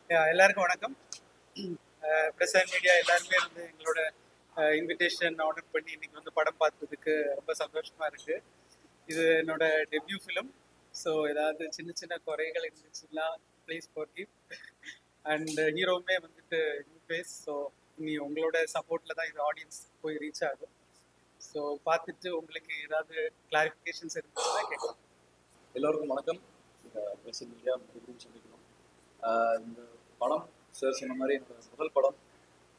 எல்லாருக்கும் வணக்கம். Press and media எல்லாருமே வந்து எங்களோட இன்விடேஷன் ஆர்டர் பண்ணி இன்னைக்கு வந்து படம் பார்த்ததுக்கு ரொம்ப சந்தோஷமா இருக்கு. இது என்னோட டெபியூ ஃபிலிம். ஸோ ஏதாவது சின்ன சின்ன குறைகள் இருந்துச்சுன்னா ப்ளீஸ் ஃபர்கிவ். அண்ட் ஹீரோவுமே வந்துட்டு நியூ ஃபேஸ். ஸோ இனி உங்களோட சப்போர்ட்டில் தான் இது ஆடியன்ஸ் போய் ரீச் ஆகும். ஸோ பார்த்துட்டு உங்களுக்கு ஏதாவது கிளாரிஃபிகேஷன்ஸ் இருந்துச்சுன்னா கேட்கலாம். எல்லோருக்கும் வணக்கம். ப்ரெஸ் மீடியா சொல்லிக்கணும். இந்த படம் சார் சொன்ன மாதிரி என்னோட முதல் படம்.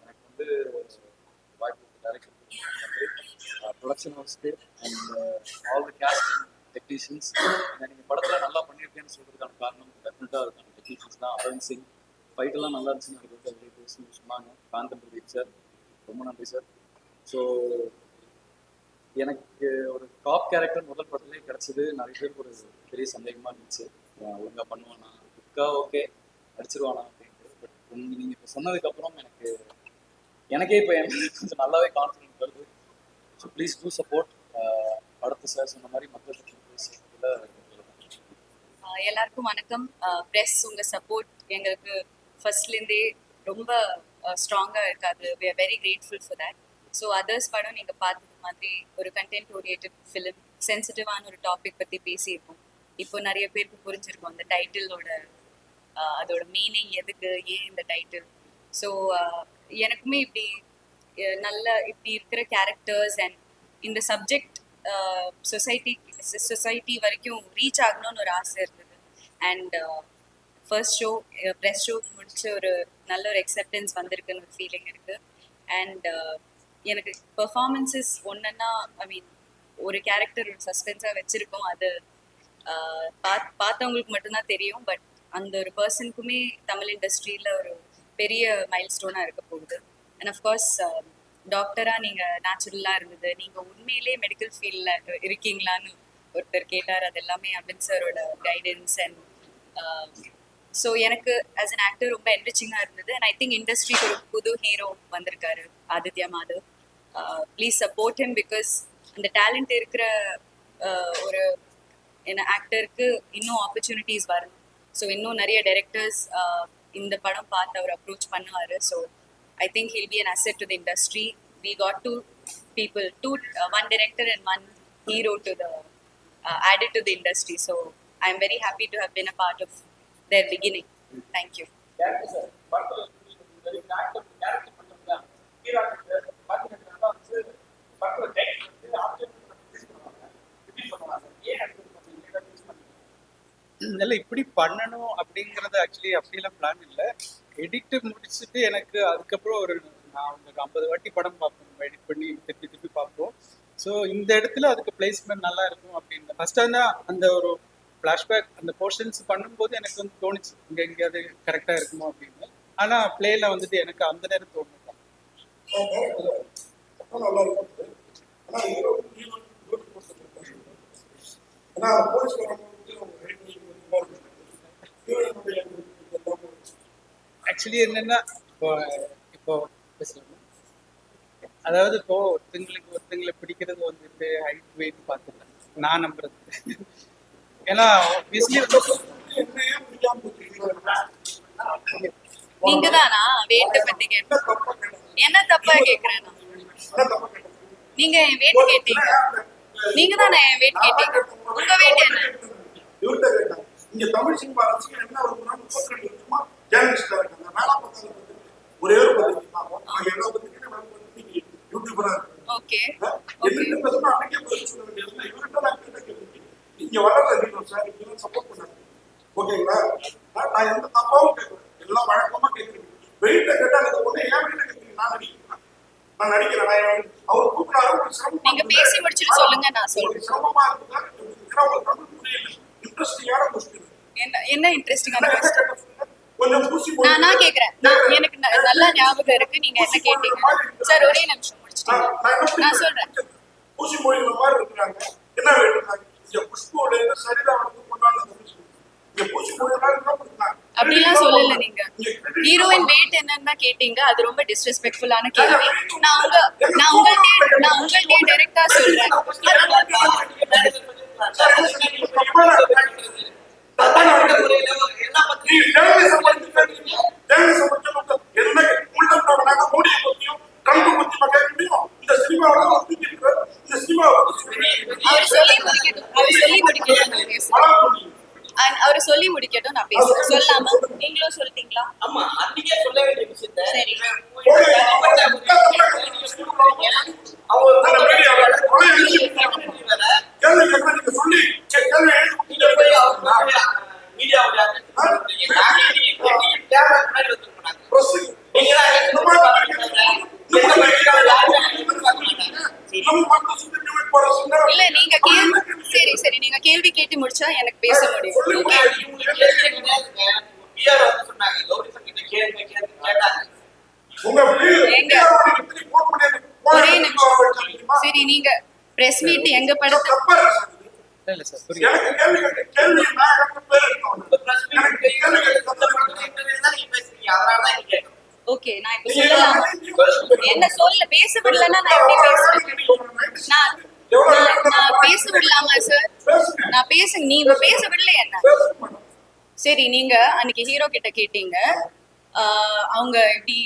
எனக்கு வந்து வாய்ப்பு டைரக்ஷன் ப்ரொடக்ஷன் ஹவுஸ்க்கு and all the casting technicians. நீங்கள் படத்தில் நல்லா பண்ணியிருக்கேன்னு சொல்கிறதுக்கான காரணம் டெஃபினட்டாக அதுக்கான டெக்னீஷியன்ஸ் தான். அரவிந்த் சிங் ஃபைட்டெல்லாம் நல்லா இருந்துச்சுன்னு எனக்கு வந்து வெளியே பேசணும்னு சொன்னாங்க. காந்தன் பிரதீப் சார், ரொம்ப நன்றி சார். ஸோ எனக்கு ஒரு டாப் கேரக்டர் முதல் படத்துலேயே கிடச்சிது. நிறைய பேருக்கு ஒரு பெரிய சந்தேகமாக இருந்துச்சு, ஒழுங்காக பண்ணுவானா, புக்கா ஓகே அடிச்சிருவானா அப்படின்ட்டு. பட் நீங்கள் இப்போ சொன்னதுக்கப்புறம் எனக்கே இப்போ கொஞ்சம் நல்லாவே கான்ஃபிடென்ட் வருது. So please do support. படத்தை சார் சொன்ன மாதிரி மக்கள் எல்லாருக்கும் வணக்கம். ப்ரெஸ் உங்கள் சப்போர்ட் எங்களுக்கு ஃபர்ஸ்ட்லேருந்தே ரொம்ப ஸ்ட்ராங்காக இருக்காது. We are very grateful for that. So others படம் நீங்கள் பார்த்தது மாதிரி ஒரு கண்டென்ட் ஓரியன்டட் ஃபிலிம், சென்சிட்டிவான ஒரு டாபிக் பற்றி பேசியிருக்கோம். இப்போ நிறைய பேருக்கு புரிஞ்சிருக்கும் அந்த டைட்டிலோட அதோட மீனிங், எதுக்கு, ஏன் இந்த டைட்டில். ஸோ எனக்குமே இப்படி இப்படி இருக்கிற கேரக்டர்ஸ் அண்ட் இந்த சப்ஜெக்ட் சொசைட்டி வரைக்கும் ரீச் ஆகணும்னு ஒரு ஆசை இருந்தது. And first show press show முடிச்சு ஒரு நல்ல ஒரு அக்செப்டன்ஸ் வந்திருக்குன்னு ஒரு ஃபீலிங் இருக்குது. அண்ட் எனக்கு பெர்ஃபார்மன்ஸஸ் ஒன்றுன்னா ஒரு கேரக்டர் ஒரு சஸ்பென்ஸாக வச்சுருக்கோம். அது பார்த்தவங்களுக்கு மட்டும்தான் தெரியும். பட் அந்த ஒரு பர்சனுக்குமே தமிழ் இண்டஸ்ட்ரியில் ஒரு பெரிய மைல் ஸ்டோனாக இருக்க போகுது. அண்ட் அஃப்கோர்ஸ் டாக்டராக நீங்கள் நேச்சுரலாக இருந்தது. நீங்கள் உண்மையிலே மெடிக்கல் ஃபீல்டில் இருக்கீங்களான்னு ஒருத்தர் கேட்டார். அது எல்லாமே அபின் சாரோட கைடன்ஸ். அண்ட் ஸோ எனக்கு ஆஸ் அன் ஆக்டர் ரொம்ப என்ரிச்சிங்காக இருந்தது. அண்ட் ஐ திங்க் இண்டஸ்ட்ரிக்கு ஒரு புது ஹீரோ வந்திருக்காரு, Aditya Madhav. Please support him. Because அந்த டேலண்ட் இருக்கிற ஒரு ஆக்டருக்கு இன்னும் ஆப்பர்ச்சுனிட்டிஸ் வரும். ஸோ இன்னும் நிறைய டைரக்டர்ஸ் இந்த படம் பார்த்து அவர் அப்ரோச் பண்ணுவார். So I think he'll be an asset to the industry. We got two people, one director and one hero added to the industry. So I'm very happy to have been a part of their beginning. Thank you. இல்லை, இப்படி பண்ணணும் அப்படிங்கிறது actually அப்படிலாம் plan இல்லை. Edit முடிச்சுட்டு எனக்கு அதுக்கப்புறம் நான் ஒரு 50 வாட்டி படம் பார்ப்போம், எடிட் பண்ணி திருப்பி பார்ப்போம். ஸோ இந்த இடத்துல அதுக்கு பிளேஸ்மெண்ட் நல்லா இருக்கும் அப்படின்னு ஃபர்ஸ்ட் தான் அந்த ஒரு ஃப்ளாஷ்பேக் அந்த போர்ஷன்ஸ் பண்ணும்போது எனக்கு வந்து தோணுச்சு இங்கே எங்கேயாவது கரெக்டாக இருக்குமோ அப்படின்னு. ஆனால் பிளேயில் வந்துட்டு எனக்கு அந்த நேரம் தோணுது. ஆக்சுவலி என்னன்னா இப்போ அதாவது இப்போ ஒருத்தங்களை பிடிக்கிறது வந்துட்டு ஹைட் வெயிட் பார்த்துட்டேன் நான் நம்புறது. ஏன்னா நீங்க தானா வெயிட் பத்தி என்ன தப்பா கேக்குறேன்? நீங்க வெயிட் கேட்டீங்க, நீங்க தானே வெயிட் கேட்டீங்க. உங்க வெயிட் என்ன? இங்க தமிழ் சினிமா ரசிகர் என்ன ஒரு 32 வருஷமா ஜேர்னலிஸ்டா இருக்காங்க. வேலை பார்த்தாலும் ஒரே ஒரு பத்தி எல்லா பத்திரிகையும் யூடியூபரா இருக்கு. ஓகே என்ன பேசணும் அன்னைக்கே பதில் சொல்ல வேண்டியது. இவர்கிட்ட நான் கேட்ட கேள்வி இங்க வளர்ற ஹீரோ சார் இதெல்லாம் சப்போர்ட் பண்ணாங்க. ஓகேங்களா? நான் எந்த தப்பாவும் கேட்கறேன், எல்லாம் வழக்கமா கேட்கறேன். வெயிட்ட கேட்டா எனக்கு ஒண்ணு ஏன் வெயிட்ட கேட்கறீங்க? நான் நடிக்கிறேன். அவர் கூப்பிடாரு சிரமம். நீங்க பேசி முடிச்சுட்டு சொல்லுங்க, நான் சொல்றேன். சிரமமா இருக்குதா? உங்களுக்கு தமிழ் புரியல. இன்ட்ரெஸ்டிங்கான क्वेश्चन. என்ன இன்ட்ரெஸ்டிங்கான क्वेश्चन? கொஞ்சம் பூசி நான் கேக்குறேன். எனக்கு நல்லா ஞாபகம் இருக்கு நீங்க என்ன கேட்டீங்க. சார் ஒரே நிமிஷம் முடிச்சிட்டீங்க, நான் சொல்றேன். பூசி மொழியில மாதிரி இருக்காங்க. என்ன வேண்டாங்க? இங்க புஷ்போட சரிதா வந்து கொண்டாடுறது. இங்க பூசி மொழியில என்ன பண்றாங்க? அப்படிலாம் சொல்லல. நீங்க ஹீரோயின் வெயிட் என்னன்னு கேட்டீங்க. அது ரொம்ப டிஸ்ரெஸ்பெக்ட்ஃபுல்லான கேள்வி. நான் உங்கள்கிட்ட டைரக்டா சொல்றேன். தப்பான முறையில என்ன பத்தி சொல்லி முடிக்கட்டும், நான் பேசுறேன். சொல்லலாமா? நீங்களும் சொல்லிட்டீங்களா? ஆமா அன்னைக்கே சொல்ல வேண்டிய விஷயத்த சரி. அவங்க அந்த மீடியாவை கேள்வி கேட்க நீங்க சொல்லி கேள்வி நீங்க போய் அவங்க மீடியாவுடைய கேமரா முன்னாடி வந்துருக்காங்க பிரஸ் நீங்க இல்ல நீங்க சரி சரி நீங்க கேள்வி கேட்டு முடிச்சா எனக்கு பேச முடியும். ஓகே. பிஆர் வந்து சொன்னாங்க கௌரி சங்கிட்ட கேளுங்க கேட்டாங்க உங்க எங்க? ஒரே நிமிஷம். சரி நீங்க பிரஸ் மீட் எங்க படத்தை இல்ல சார் புரியுது. எனக்கு கேள்வி கேட்க கேள்வி நான் எனக்கு பேர் இருக்கணும். பிரஸ் எனக்கு கேள்வி கேட்க நீங்க பேசுறீங்க அதனாலதான் நீங்க கேட்கணும் ஓகே நான் இப்ப சொல்லலாமா? என்ன சொல்ல பேச விடலன்னா நான் எப்படி பேசுறேன்? நான் பேச விடலாமா சார்? நான் நீங்க பேச விடல என்ன? சரி நீங்க அன்னைக்கு ஹீரோ கிட்ட கேட்டீங்க அவங்க இப்படி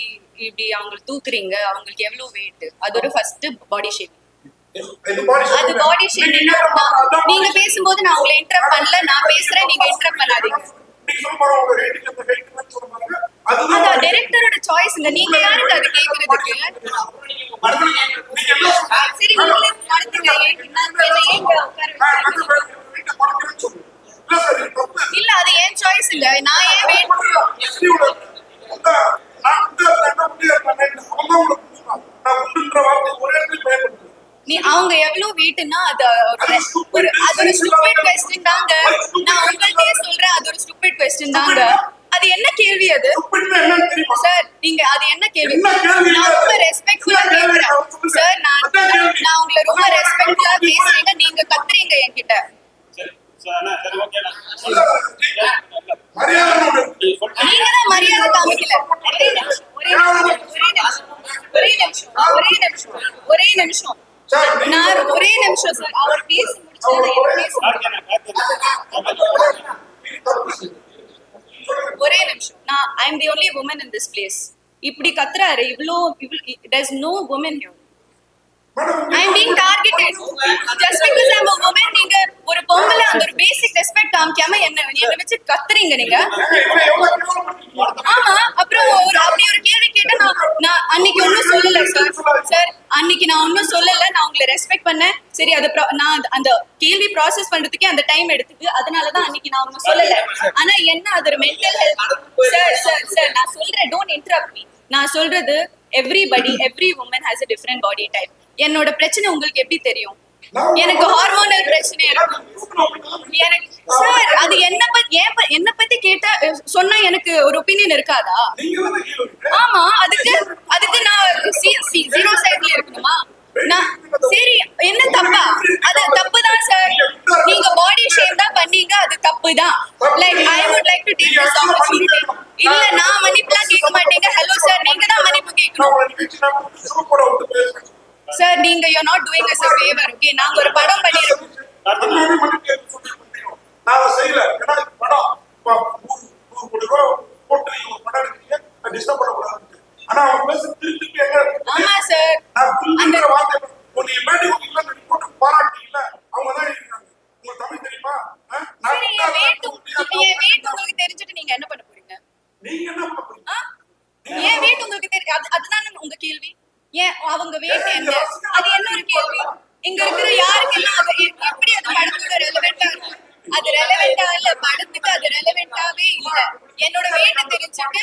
இப்படி அவங்க தூக்குறீங்க, அவங்களுக்கு எவ்வளவு வெயிட், அது ஒரு ஃபர்ஸ்ட் பாடி ஷேப். அது பாடி ஷேப். நீங்க பேசும்போது நான் உங்களை இன்டரப்ட் பண்ணல, நான் பேசுறேன், நீங்க இன்டரப்ட் பண்ணாதீங்க. அது டைரக்டரோட சாய்ஸ்ங்க, நீங்க யாருக்கு அது கேக்குறதுக்கு? சரி நீங்களே நடத்துங்க. ஏங்க உட்கார வச்சீங்க? இல்ல அது ஏன் சாய்ஸ்ங்க, நான் ஏன் வெயிட் நீ அவங்க எவ்வளவு வெயிட்னா அது ஒரு ஸ்டூபிட் क्वेश्चन தாங்க. நான் உங்கள்ட்டயே சொல்றேன், அது ஒரு ஸ்டூபிட் क्वेश्चन தாங்க. அது என்ன கேள்வி அது? சார் நீங்க அது என்ன கேள்வி? நான் ரொம்ப ரெஸ்பெக்ட்ஃபுல்லா கேக்குறேன் சார். நான் உங்களை ரொம்ப ரெஸ்பெக்ட்ஃபுல்லா பேசுறீங்க, நீங்க கத்துறீங்க என்கிட்ட. நீங்க தான் மரியாதை காமிக்கல. ஒரே நிமிஷம் நான் ஒரே நிமிஷம் சார். அவர் பேசி ஒரே நிமிஷம். நான் I am the only woman in this place. இப்படி கத்துறாரு இவ்ளோ there is no woman here. I am being targeted just because I am a woman. நீங்க ஒரு பொம்பளை அந்த ஒரு பேசிக் ரெஸ்பெக்ட் காமிக்காம என்ன வச்சு கத்துறீங்க நீங்க. ஆமா அப்புறம் அப்படி ஒரு கேள்வி கேட்டா நான் அன்னைக்கு ஒன்னும் சொல்லல சார். அன்னைக்கு நான் ஒன்னும் சொல்லல, நான் உங்களை ரெஸ்பெக்ட் பண்ணேன். சரி அது நான் அந்த கேள்வி ப்ராசஸ் பண்றதுக்கே அந்த டைம் எடுத்துக்கு, அதனாலதான் அன்னைக்கு நான் ஒன்னும் சொல்லல. ஆனா என்ன அது ஒரு மென்டல் ஹெல்த் சார் நான் சொல்றேன், டோன்ட் இன்டரப்ட் மீ. நான் சொல்றது every woman has a different body type. என்னோட பிரச்சனை உங்களுக்கு எப்படி தெரியும்? எனக்கு ஹார்மோனல் பிரச்சனை இருக்கு. எனக்கு சார் அது என்ன பத்தி கேட்டா சொன்னா எனக்கு ஒரு ஒப்பீனியன் இருக்காதா? ஆமா அதுக்கு நான் ஜீரோ சைட்ல இருக்கணுமா? நான் சரி என்ன தப்பா? அது தப்பு தான் சார். நீங்க பாடி ஷேம் தான் பண்ணீங்க, அது தப்பு தான். Like I would like to take this opportunity. இல்ல நான் மன்னிப்புலாம் கேட்க மாட்டீங்க. ஹலோ சார் நீங்க தான் மன்னிப்பு கேட்கணும். சார் நீங்க you are not doing us a favor. Okay நாங்க ஒரு படம் பண்ணிருக்கோம். நான் செய்யல. ஏன்னா படம் கோடி ரூபாய் போட்டு ஒரு படம் எடுக்கிறீங்க, டிஸ்டர்ப் பண்ணக்கூடாது. ஆனா அவங்க பேச திருப்பி ஆமா சார் அந்த வார்த்தை நீங்க மேடி இல்ல போட்டு பாராட்டீங்கல்ல, அவங்க தான் இருக்காங்க. உங்களுக்கு தமிழ் தெரியுமா? சரி என் வெயிட் உங்களுக்கு தெரிஞ்சிட்டு நீங்க என்ன பண்ண போறீங்க? நீங்க என்ன பண்ண போறீங்க? ஏன் வெயிட் உங்களுக்கு அதுதான் உங்க கேள்வி. ஏன் அவங்க வெயிட் என்ன? அது என்ன ஒரு கேள்வி? இங்க இருக்கிற யாருக்கெல்லாம் அது எப்படி அது படத்துக்கு ரெலவெண்டா இருக்கு? அது ரெலவெண்டா இல்ல, படத்துக்கு அது ரெலவெண்டாவே இல்ல. என்னோட வெயிட் தெரிஞ்சுட்டு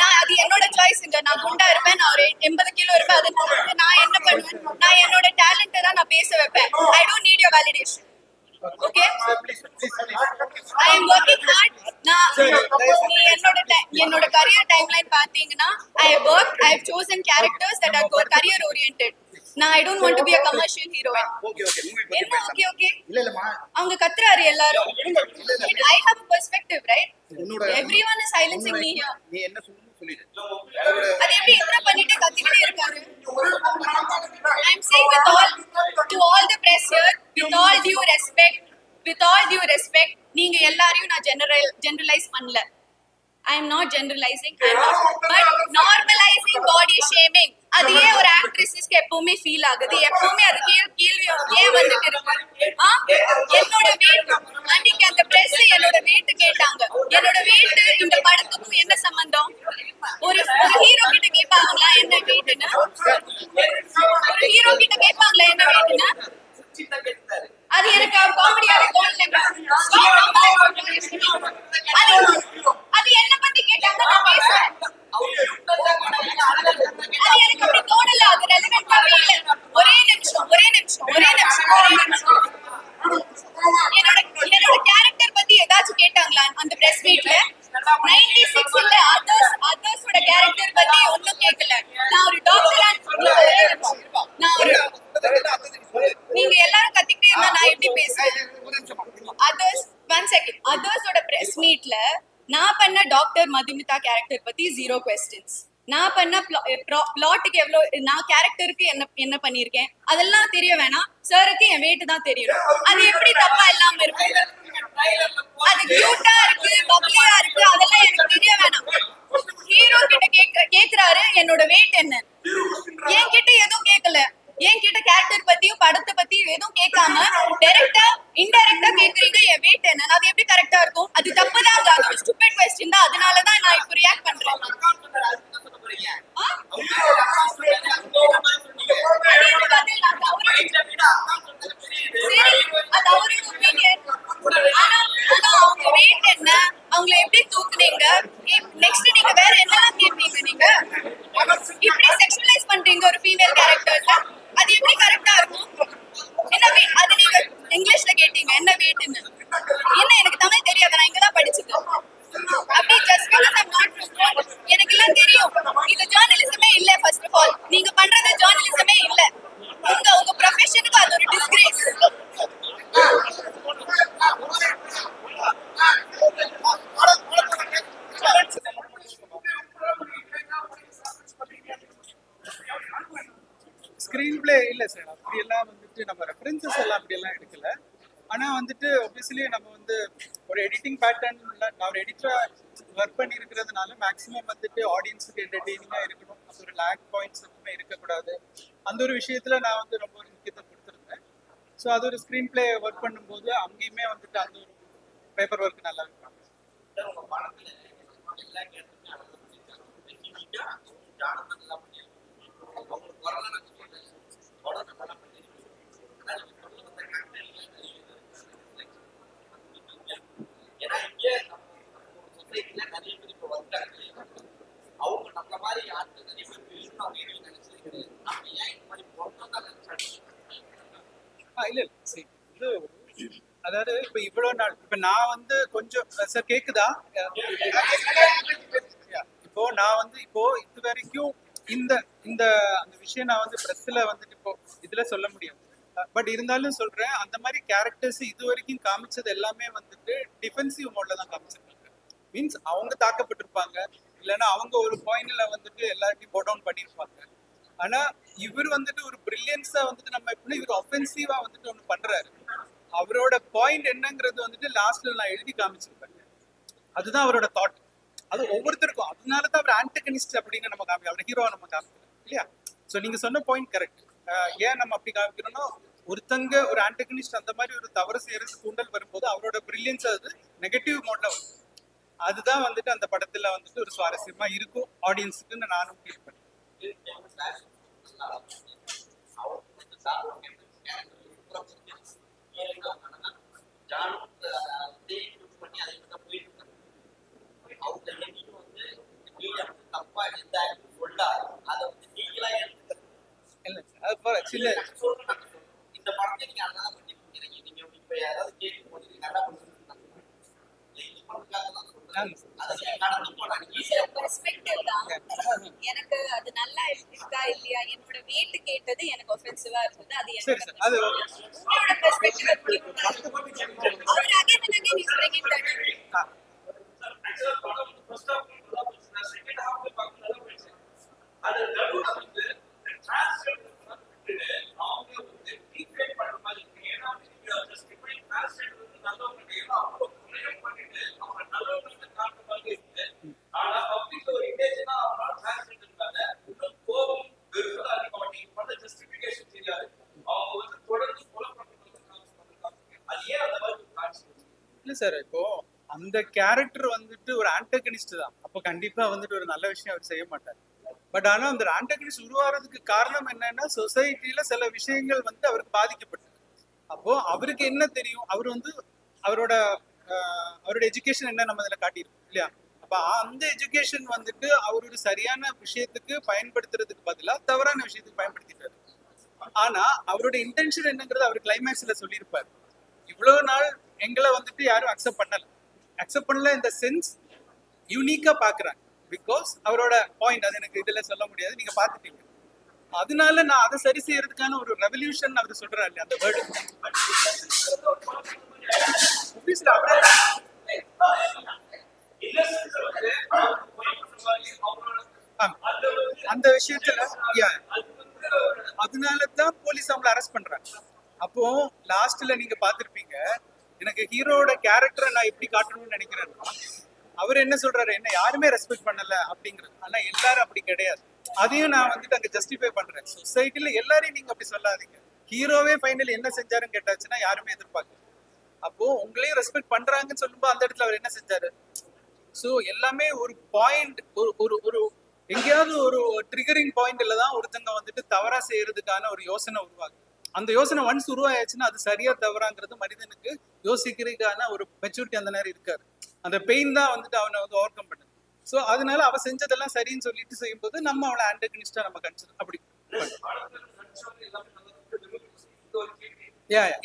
நான் அது என்னோட சாய்ஸ்ங்க. நான் குண்டா இருப்பேன், நான் ஒரு 80 கிலோ இருப்பேன். அது நான் என்ன பண்ணுவேன்? நான் என்னோட டேலண்ட்டை தான் நான் பேச வைப்பேன். I don't need your validation. Okay I am working hard. என்னோட கரியர் டைம்லைன் பாத்தீங்கன்னா I have chosen characters that are career oriented. நான் I don't want to be a commercial heroine. என்ன ஓகே இல்லம்மா அவங்க கத்துறாரு எல்லாரும். I have a perspective, right? Everyone is silencing me here. நீ என்ன சொல்லணும்னு சொல்லிடு. அது எப்படி இன்ட்ரோ பண்ணிட்டு கத்திக்கிட்டே இருக்காரு? I am saying to all the press here, with all due respect, நீங்க எல்லாரையும் நான் generalize பண்ணல. I am not generalizing. I am not, but normalizing body shaming. அது ஏன் ஒரு ஆக்ட்ரஸஸ்க்கு எப்பவுமே ஃபீல் ஆகுது, எப்பவுமே அது கேள்வி ஏன் வந்துட்டு இருக்கு? என்னோட வெயிட் அன்னைக்கு அந்த பிரஸ் என்னோட வெயிட் கேட்டாங்க. என்னோட வெயிட் இந்த படத்துக்கும் என்ன சம்பந்தம்? ஒரு ஹீரோ கிட்ட கேட்பாங்களா என்ன வெயிட்னு? ஒரு ஹீரோ கிட்ட கேட்பாங்களா என்ன வெயிட்னு? அது எனக்கு காமெடியாவே தோணலைங்க. அது அது என்ன பத்தி கேட்டாங்க, நான் பேசுறேன். அது எனக்கு அப்படி தோணல, அது ரெலவென்ட்டாவே இல்ல. ஒரே நிமிஷம் என்னோட கேரக்டர் பத்தி ஏதாச்சும் கேட்டாங்களா அந்த பிரஸ் மீட்ல? 96 இல்ல அதர்ஸோட கேரக்டர் பத்தி ஒண்ணும் கேட்கல. நான் ஒரு டாக்டரா நான் ஒரு நீங்க எல்லாரும் கத்திக்கிட்டே இருந்தா நான் எப்படி பேசுவேன்? Others one second. அதர்ஸோட பிரஸ் மீட்ல நான் பண்ண டாக்டர் மதுமிதா கேரக்டர் பத்தி 0 கொஸ்டின்ஸ். நான் பண்ண பிளாட்டுக்கு எவ்வளவு, நான் கேரக்டருக்கு என்ன பண்ணிருக்கேன் அதெல்லாம் தெரிய வேணாம். சாருக்கு என் வெயிட் தான் தெரியணும். அது எப்படி தப்பா இல்லாம இருக்கு? அது கியூட்டா இருக்கு, பப்ளியா இருக்கு, அதெல்லாம் எனக்கு தெரிய வேணாம். ஹீரோ கிட்ட கேக்குறாரு என்னோட வெயிட் என்ன, என்கிட்ட எதுவும் கேட்கல. என்கிட்ட கேரக்டர் பத்தியும் படத்தை பத்தியும் எதுவும் கேட்காம டைரக்டா இன்டைரக்டா கேக்குறீங்க என் வெயிட் என்ன. அது எப்படி கரெக்டா இருக்கும்? அது தப்புதான். அது ஒரு ஸ்டூபிட் क्वेश्चन தான். அதனாலதான் நான் இப்ப ரியாக்ட் பண்றேன். அது என்ன பதில்? அது அவரோட ஒப்பீனியன். ஆனா அவங்க வெயிட் என்ன, அவங்களை எப்படி தூக்குனீங்க, நெக்ஸ்ட் நீங்க வேற என்னெல்லாம் கேட்பீங்க? நீங்க இப்படி செக்ஷுவலைஸ் பண்றீங்க ஒரு ஃபீமேல் கேரக்டர்ல. அது எப்படி கரெக்டா இருக்கும்? என்ன வெயிட்? அது நீங்க இங்கிலீஷ்ல கேட்டீங்க என்ன வெயிட்னு. என்ன எனக்கு தமிழ் தெரியாது, நான் இங்கதான் படிச்சுட்டேன். அப்படி just because I'm not from எனக்கு எல்லாம் தெரியும். இது ஜர்னலிசமே இல்ல. ஃபர்ஸ்ட் ஆஃப் ஆல் நீங்க பண்றது ஜர்னலிசமே இல்ல. உங்க ப்ரொஃபஷனுக்கு அது ஒரு டிஸ்கிரேஸ். ஸ்க்ரீன் பிளே இல்லை சார், அப்படியெல்லாம் வந்துட்டு நம்ம ரெஃபரன்சஸ் எல்லாம் அப்படியெல்லாம் எடுக்கல. ஆனால் வந்துட்டு ஒபியஸ்லி நம்ம வந்து ஒரு எடிட்டிங் பேட்டர்ன்ல நான் ஒரு எடிட்டராக ஒர்க் பண்ணி இருக்கிறதுனால மேக்ஸிமம் வந்துட்டு ஆடியன்ஸுக்கு என்டர்டெய்னிங்காக இருக்கணும். அது ஒரு லேக் பாயிண்ட்ஸ் எதுவுமே இருக்கக்கூடாது. அந்த ஒரு விஷயத்தில் நான் வந்து ரொம்ப ஒரு முக்கியத்துவம் கொடுத்துருந்தேன். ஸோ அது ஒரு ஸ்க்ரீன் பிளே ஒர்க் பண்ணும்போது அங்கேயுமே வந்துட்டு அந்த ஒரு பேப்பர் ஒர்க் நல்லா இருக்கும். ஏன்னா இங்கே சொசைட்டில நிறைய பேர் இப்ப வந்தாங்க, அவங்க நம்ம மாதிரி ஆட்கள் நிறைய பேர் அவங்க நினைச்சிருக்கு. நம்ம ஏன் இந்த மாதிரி பொருட்கள் நினைச்சாங்க? இல்லை சரி, இது அதாவது இப்போ இவ்வளோ நாள் இப்போ நான் வந்து கொஞ்சம் சார் கேட்குதா? இப்போ நான் வந்து இப்போ இது வரைக்கும் இந்த இந்த அந்த விஷயம் நான் வந்து ப்ரெஸ்ஸில் வந்துட்டு இப்போ இதில் சொல்ல முடியாது. பட் இருந்தாலும் சொல்கிறேன், அந்த மாதிரி கேரக்டர்ஸ் இது வரைக்கும் காமிச்சது எல்லாமே வந்துட்டு டிஃபென்சிவ் மோட்ல தான் காமிச்சிருப்பாங்க. மீன்ஸ் அவங்க தாக்கப்பட்டிருப்பாங்க, இல்லைன்னா அவங்க ஒரு பாயிண்ட்ல வந்துட்டு எல்லாத்தையும் போட் டவுன் பண்ணியிருப்பாங்க. ஆனால் இவர் வந்துட்டு ஒரு பிரில்லியன்ஸா வந்துட்டு நம்ம எப்படின்னா இவர் ஒஃபென்சிவா வந்துட்டு ஒன்று பண்றாரு. அவரோட பாயிண்ட் என்னங்கிறது வந்துட்டு லாஸ்ட்ல நான் எழுதி காமிச்சிருப்பேன். அதுதான் அவரோட தாட். அது ஒவ்வொருத்தருக்கும். அதனால தான் அவர் ஆன்டகனிஸ்ட் அப்படின்னு நம்ம அவர் ஹீரோவை நம்ம காமிக்கிறோம் இல்லையா? ஸோ நீங்க சொன்ன பாயிண்ட் கரெக்ட். ஏன் நம்ம அப்படி காமிக்கிறோம்னா, ஒருத்தங்க ஒரு ஆன்டகனிஸ்ட் அந்த மாதிரி ஒரு தவறு செய்யறது தூண்டல் வரும்போது அவரோட பிரில்லியன்ஸ் அது நெகட்டிவ் மோட்ல வரும். அதுதான் வந்துட்டு அந்த படத்துல வந்துட்டு ஒரு சுவாரஸ்யமா இருக்கும் ஆடியன்ஸுக்குன்னு நானும் ஃபீல் பண்ணேன். சின்ன இந்த படத்தை நீங்க நல்லா பண்ணிருக்கீங்க. நீங்க இப்ப யாராவது கேட்கும் போது நீங்க நல்லா பண்ணுங்க. எனக்கு அது நல்லா இருக்கா இல்லையா, என்னோட வெயிட் கேட்டது எனக்கு ஒஃபென்சிவா இருந்தது. அது அது என்னோட பெர்ஸ்பெக்டிவ். அவர் again and again is bringing that. அது நடுவுல வந்து டிரான்ஸ்லேட் அவங்க வந்து டீஃபேக் பண்ற மாதிரி இருக்கு. ஏன்னா ஜஸ்டிஃபை டிரான்ஸ்லேட் வந்து நல்லவங்க ஏன்னா அவங்க பிரயோகம் பண்ணிட்டு அவங்க நல்லவங்க காட்டுற மாதிரி இருக்கு. ஆனா பப்ளிக் ஒரு இமேஜ் தான் அவங்களால டிரான்ஸ்லேட் இருக்காங்க. கோபம் வெறுப்பு இல்ல சார், இப்போ அந்த கேரக்டர் வந்துட்டு ஒரு ஆன்டகனிஸ்ட் தான். அப்போ கண்டிப்பா வந்துட்டு ஒரு நல்ல விஷயம் அவர் செய்ய மாட்டார். பட் ஆனா அந்த ஆன்டகனிஸ்ட் உருவாகிறதுக்கு காரணம் என்னன்னா, சொசைட்டில சில விஷயங்கள் வந்து அவருக்கு பாதிக்கப்பட்டது. அப்போ அவருக்கு என்ன தெரியும்? அவர் வந்து அவரோட அவரோட எஜுகேஷன் என்ன நம்ம இதுல காட்டியிருக்கோம் இல்லையா? அப்ப அந்த எஜுகேஷன் வந்துட்டு அவர் ஒரு சரியான விஷயத்துக்கு பயன்படுத்துறதுக்கு பதிலா தவறான விஷயத்துக்கு பயன்படுத்திட்டாரு. ஆனா அவரோட இன்டென்ஷன் என்னங்கிறது அவர் கிளைமேக்ஸ்ல சொல்லியிருப்பாரு. இவ்வளவு நாள் எங்களை வந்துட்டு யாரும் அக்செப்ட் பண்ணல இந்த சென்ஸ் யூனிக்கா பாக்குறாங்க. பிகாஸ் அவரோட பாயிண்ட் அது எனக்கு இதுல சொல்ல முடியாது, நீங்க பாத்துட்டீங்க. அதனால நான் அதை சரி செய்யறதுக்கான ஒரு ரெவல்யூஷன் அவர் சொல்றாரு இல்லையா, அந்த வேர்டு. அந்த விஷயத்துல அதனாலதான் போலீஸ் அவங்களை அரெஸ்ட் பண்றாங்க. அப்போ லாஸ்ட்ல நீங்க பாத்திருப்பீங்க, எனக்கு ஹீரோட கேரக்டரை நான் எப்படி காட்டணும்னு நினைக்கிறேன்னா, அவர் என்ன சொல்றாரு, என்ன யாருமே ரெஸ்பெக்ட் பண்ணல அப்படிங்கிறது. ஆனா எல்லாரும் அப்படி கிடையாது. அதையும் நான் வந்துட்டு அங்க ஜஸ்டிஃபை பண்றேன். சொசைட்டில எல்லாரையும் நீங்க அப்படி சொல்லாதீங்க. ஹீரோவே ஃபைனல் என்ன செஞ்சாருன்னு கேட்டாச்சுன்னா யாருமே எதிர்பார்க்கல. அப்போ உங்களையும் ரெஸ்பெக்ட் பண்றாங்கன்னு சொல்லும்போது அந்த இடத்துல அவர் என்ன செஞ்சாரு? ஸோ எல்லாமே ஒரு பாயிண்ட், ஒரு ஒரு ஒரு எங்கேயாவது ஒரு ட்ரிகரிங் பாயிண்ட்ல தான் ஒருத்தங்க வந்துட்டு தவறா செய்யறதுக்கான ஒரு யோசனை உருவாகும். அந்த யோசனை ஒன்ஸ் உருவாயாச்சுன்னா அது சரியா தவறாங்கிறது மனிதனுக்கு யோசிக்கிறதுக்கான ஒரு மெச்சூரிட்டி அந்த நேரம் இருக்காது. அந்த பெயின் தான் வந்துட்டு அவனை வந்து ஓவர் கம் பண்ணுது. ஸோ அதனால அவ செஞ்சதெல்லாம் சரின்னு சொல்லிட்டு செய்யும்போது நம்ம அவளை ஆன்டகனிஸ்டா நம்ம கன்சிடர் அப்படி.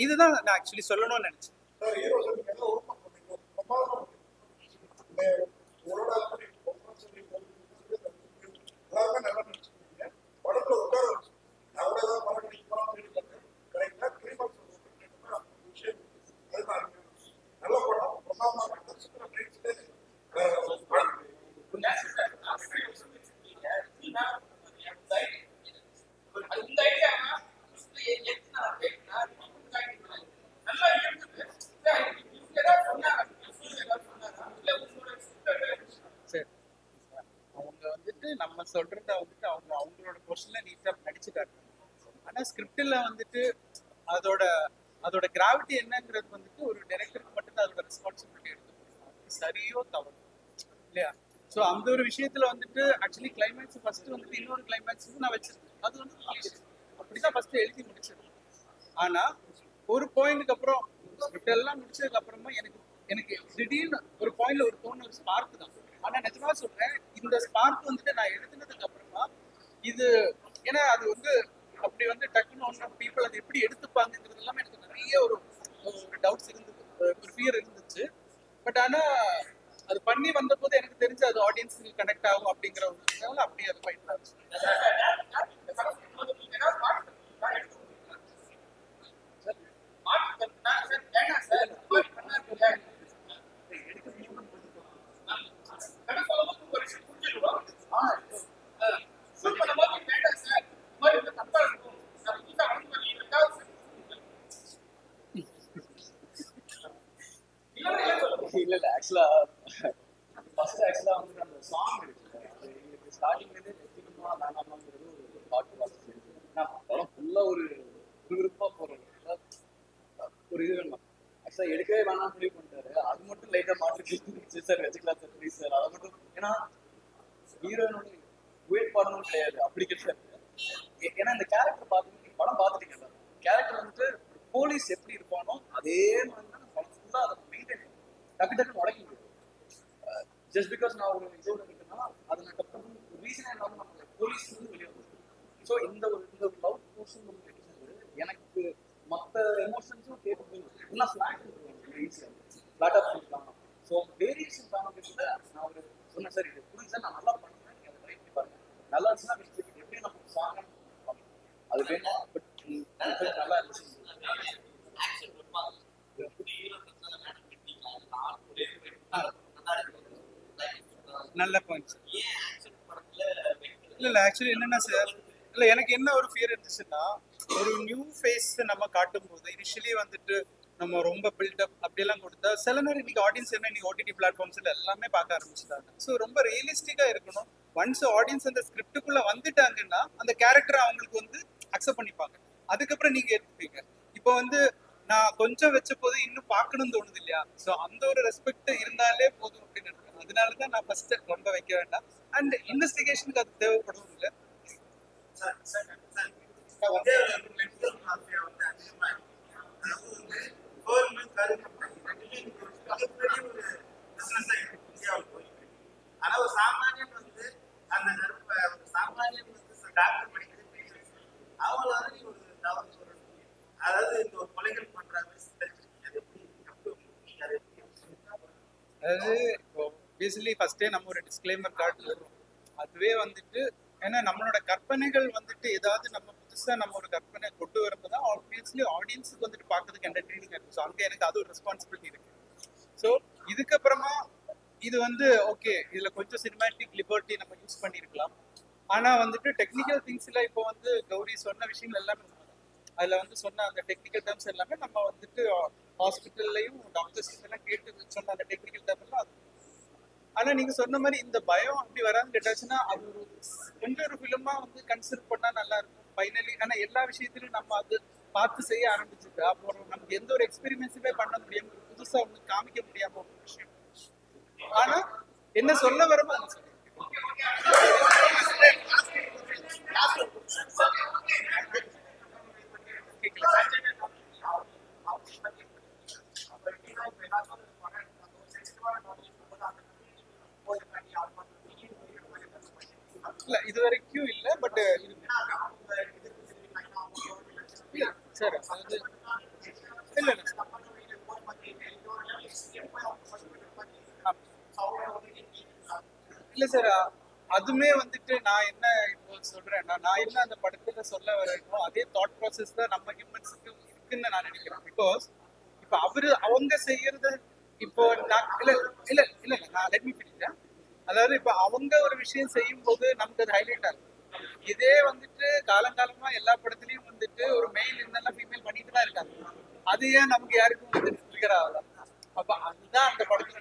இதுதான் நான் ஆக்சுவலி சொல்லணும்னு நினைச்சேன். சார் ஹீரோ சார் நீங்க எல்லாம் ஒரு பக்கம் நீங்க ஒரு பிரமாதமா இந்த உங்களோட எல்லாருமே நல்லா நினைச்சுக்கீங்க. படத்துல உட்கார வச்சு நான் கூட ஏதாவது படம் கிடைக்குமா தேடி பார்த்தேன். கரெக்டா கிளைமாக்ஸ் விஷயம் அதுதான் நல்ல படம் பிரமாதமா சரி, அவங்க வந்துட்டு நம்ம சொல்றத வந்துட்டு அவங்க அவங்களோட போர்ஷன்ல நீட்டா நடிச்சு காட்டுறாங்க. ஆனா ஸ்கிரிப்ட்ல வந்துட்டு அதோட அதோட கிராவிட்டி என்னங்கிறது வந்துட்டு ஒரு டைரக்டருக்கு மட்டும்தான் அதோட ரெஸ்பான்சிபிலிட்டி எடுத்து சரியோ தவறு இல்லையா? ஸோ அந்த ஒரு விஷயத்துல வந்துட்டு ஆக்சுவலி கிளைமேக்ஸ் ஃபர்ஸ்ட் வந்துட்டு இன்னொரு கிளைமேக்ஸ் நான் வச்சிருக்கேன். அது வந்து அப்படிதான் ஃபர்ஸ்ட் எழுதி முடிச்சிருக்கேன். ஆனா ஒரு பாயிண்ட்க்கு அப்புறம் ஸ்கிரிப்ட் எல்லாம் முடிச்சதுக்கு அப்புறமா எனக்கு திடீர்னு ஒரு பாயிண்ட்ல ஒரு தோணு ஒரு ஸ்பார்க் தான். ஆனா நிஜமா சொல்றேன், இந்த ஸ்பார்க் வந்துட்டு நான் எழுதுனதுக்கு அப்புறமா இது ஏன்னா அது வந்து அப்படி வந்து டக்குன்னு ஒன்று பீப்புள் அதை எப்படி எடுத்துப்பாங்கிறது எல்லாமே எனக்கு நிறைய ஒரு டவுட்ஸ் இருந்தது, ஒரு ஃபியர் இருந்துச்சு. பட் ஆனா அது பண்ணி வந்த போது எனக்கு தெரிஞ்சு அது ஆடியன்ஸுக்கு கனெக்ட் ஆகும் அப்படிங்கிற ஒரு விஷயம் அப்படியே அது ஃபைட் ஆச்சு. இல்ல ஆக்சுவலா ஃபர்ஸ்ட் ஆக்சுவலா வந்து அந்த சாங் இருக்கு, அது எங்களுக்கு ஸ்டார்டிங்லேருந்தே வெற்றிகரமா வேணாமாங்கிறது ஒரு பாட்டு வாசிச்சு. நான் படம் ஃபுல்லா ஒரு விறுவிறுப்பா போறோம், ஒரு இது வேணும். ஆக்சுவலா எடுக்கவே வேணாம்னு முடிவு பண்ணிட்டாரு. அது மட்டும் லைட்டா மாற்றி சார் வச்சுக்கலாம் சார் ப்ளீஸ் சார். அதை மட்டும் ஏன்னா ஹீரோயினோட உயிர் பாடணும் கிடையாது அப்படி கிடையாது. ஏன்னா இந்த கேரக்டர் பார்த்து படம் பார்த்துட்டீங்கல்ல, கேரக்டர் வந்துட்டு போலீஸ் எப்படி இருப்பானோ அதே மாதிரி தான் படம் ஃபுல்லா அதை மெயின்டைன் டக்கு டக்குன்னு உடைக்க முடியும். ஜஸ்ட் பிகாஸ் நான் ஒரு இதோட இருக்குன்னா அது நான் டக்கு ரீசனே இல்லாமல் நம்ம போலீஸ் வந்து வெளியே வரும். ஸோ இந்த ஒரு லவ் போர்ஷன் நம்ம கிடைச்சது எனக்கு மற்ற எமோஷன்ஸும் கேட்டு எல்லாம் ஃபிளாட் ஈஸியாக ஃபிளாட்டாக பண்ணிக்கலாம். ஸோ வேரியேஷன் காரணத்துல நான் ஒரு சொன்னேன் சார் இது புரிஞ்சா நான் நல்லா பண்ணுவேன், நீங்கள் அதை ட்ரை பண்ணி பாருங்க. நல்லா இருந்துச்சுன்னா எப்படி நம்ம சாங் அது வேணும். பட் நல்லா இருந்துச்சு. நல்ல பாயிண்ட் சார். இல்ல ஆக்சுவலி என்னன்னா சார், இல்ல எனக்கு என்ன ஒரு ஃபியர் இருந்துச்சுன்னா, ஒரு நியூ ஃபேஸ் நம்ம காட்டும் போது இனிஷியலி வந்துட்டு நம்ம ரொம்ப பில்டப் அப்படியெல்லாம் கொடுத்தா சில நேரம் இன்னைக்கு ஆடியன்ஸ் என்ன நீங்க ஓடிடி பிளாட்ஃபார்ம்ஸ்ல எல்லாமே பார்க்க ஆரம்பிச்சுட்டாங்க. ஸோ ரொம்ப ரியலிஸ்டிக்கா இருக்கணும். ஒன்ஸ் ஆடியன்ஸ் அந்த ஸ்கிரிப்டுக்குள்ள வந்துட்டாங்கன்னா அந்த கேரக்டர் அவங்களுக்கு வந்து அக்செப்ட் பண்ணிப்பாங்க. அதுக்கப்புறம் நீங்க எடுத்துப்பீங்க. இப்போ வந்து நான் கொஞ்சம் வச்ச போது இன்னும் பார்க்கணும்னு தோணுது இல்லையா? ஸோ அந்த ஒரு ரெஸ்பெக்ட் இருந்தாலே போதும் அப்படின்னு நினைக்கிறேன். அதனால தான் நான் ஃபர்ஸ்ட் ரொம்ப வைக்க வேண்டாம். அண்ட் இன்வெஸ்டிகேஷனுக்கு அது தேவைப்படும் இல்லை. மெடிக்கல் மாஃபியா வந்து அதிகமா இருக்கு. அதாவது வந்து கவர்மெண்ட் மிகப்பெரிய ஒரு பிசினஸ் இந்தியாவில் போயிட்டு இருக்கு. ஆனா ஒரு சாமானியன் வந்து அந்த ஒரு சாமானியன் வந்து டாக்டர் படிக்கிறது பெரிய விஷயம். அவங்கள வந்து நீங்க ஒரு தவறு சொல்றீங்க. அதாவது இந்த ஒரு கொலைகள் பண்றாங்க அது எப்படி நீங்க அதை எப்படி அதாவது இப்போ பேசிக்கலி ஃபர்ஸ்டே நம்ம ஒரு டிஸ்க்ளைமர் கார்டு போடுறோம். அதுவே வந்துட்டு ஏன்னா நம்மளோட கற்பனைகள் வந்துட்டு ஏதாவது நம்ம புதுசா நம்ம ஒரு கற்பனை கொண்டு வரும்போது தான் ஆப்வியஸ்லி ஆடியன்ஸுக்கு வந்துட்டு பார்க்கறதுக்கு என்டர்டெய்னிங் இருக்கும். ஸோ அங்கே எனக்கு அது ஒரு ரெஸ்பான்சிபிலிட்டி இருக்கு. ஸோ இதுக்கப்புறமா இது வந்து ஓகே இதுல கொஞ்சம் சினிமேட்டிக் லிபர்ட்டி நம்ம யூஸ் பண்ணியிருக்கலாம். ஆனா வந்துட்டு டெக்னிக்கல் திங்ஸ்ல இப்போ வந்து கௌரி சொன்ன விஷயங்கள் எல்லாமே உண்மைதான். அதுல வந்து சொன்ன அந்த டெக்னிக்கல் டேர்ம்ஸ் எல்லாமே நம்ம வந்துட்டு ஹாஸ்பிட்டல்லையும் டாக்டர்ஸ் எல்லாம் கேட்டு சொன்ன அந்த டெக்னிக்கல் டேர்ம்லாம் அது. ஆனா நீங்க சொன்ன மாதிரி இந்த பயம் அப்படி வரான்னு கேட்டாச்சுன்னா அது ஒரு கொஞ்சம் ஒரு ஃபிலிமா வந்து கன்சிடர் பண்ணா நல்லா இருக்கும் ஃபைனலி. ஆனா எல்லா விஷயத்திலும் நம்ம அது பார்த்து செய்ய ஆரம்பிச்சுட்டு அப்புறம் நமக்கு எந்த ஒரு எக்ஸ்பெரிமெண்ட்ஸுமே பண்ண முடியாம ஒரு புதுசா ஒண்ணு காமிக்க முடியாம ஒரு விஷயம். ஆனா என்ன சொல்ல வரமோ அதை சொல்லி இல்ல இது வரைக்கும் இல்ல பட் சார் அது இல்ல இல்ல இல்ல சார் அதுமே வந்துட்டு நான் என்ன இப்போ சொல்றேன்னா நான் என்ன அந்த படத்துல சொல்ல வரேனோ அதே தாட் ப்ராசஸ் தான் நம்ம ஹியூமன்ஸுக்கு இருக்குன்னு நான் நினைக்கிறேன். பிகாஸ் இப்போ அவங்க செய்யறது இப்போ நான் இல்ல இல்ல இல்ல இல்ல நான் லெட் மீ ஃபினிஷ். அதாவது இப்போ அவங்க ஒரு விஷயம் செய்யும் போது நமக்கு அது ஹைலைட் ஆகும். இதே வந்துட்டு காலங்காலமா எல்லா படத்துலயும் வந்துட்டு ஒரு மெயில் இருந்தாலும் ஃபீமேல் பண்ணிட்டு தான் இருக்காங்க. அது ஏன் நமக்கு யாருக்கும் வந்துட்டு ட்ரிகர் ஆகலாம்? அப்ப அதுதான் அந்த படத்துல